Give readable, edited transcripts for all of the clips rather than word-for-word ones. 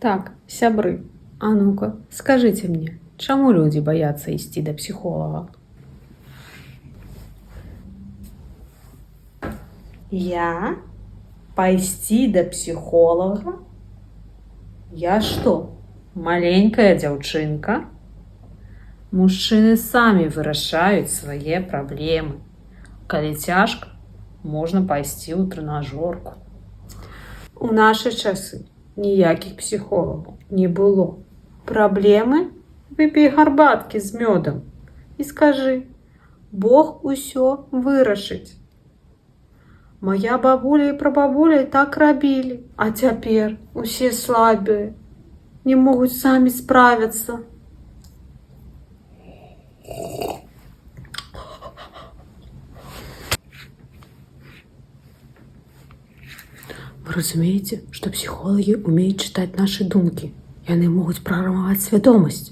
Так, сябры, а ну-ка, скажите мне, чаму люди боятся ісці да психолога? Я? Пайсці да психолога? Я что, маленькая дзяўчынка? Мужчыны самі вырашаюць свае праблемы. Калі цяжка, можна пайсці ў трэнажорку. У нашы часы ніякіх псіхолагаў не было. Праблемы? Выпей гарбаткі з мёдам і скажы: Бог усё вырашыць. Моя бабуля і прабабуля і так рабілі, а цяпер усе слабыя, не могуць самі справіцца. Вы разумееце, што псіхолагі ўмеюць чытаць нашы думкі. Яны могуць праграмаваць свядомасць.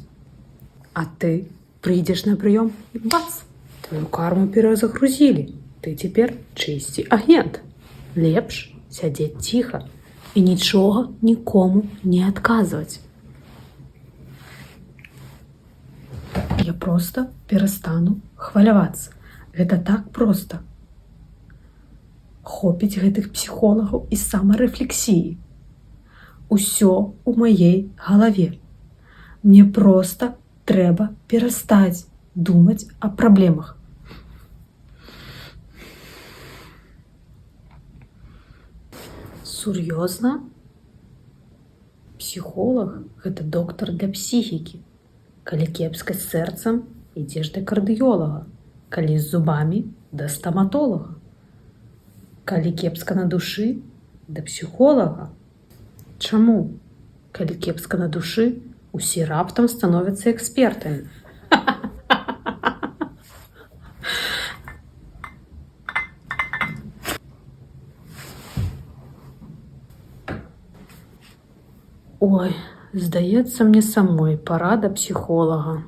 А ты прыйдзеш на прыём і бац! Твою карму перазагрузілі. Ты цяпер чысці агент. Лепш сядзець ціха і нічога нікому не адказваць. Я проста перастану хвалявацца. Гэта так проста. Хопіць гэтых псіхолагаў і самарэфлексіі. Усё ў маей галаве. Мне проста трэба перастаць думаць аб праблемах. Сур'ёзна? Псіхолаг – гэта доктар для псіхікі. Калі кепска з сэрцам, ідзеш да кардыёлага. Калі з зубамі – да стаматолага. Калі кепска на душы – да псіхолага. Чаму? Калі кепска на душы, усе раптам становяцца экспертамі. Ой, здаецца мне самой пара да псіхолага.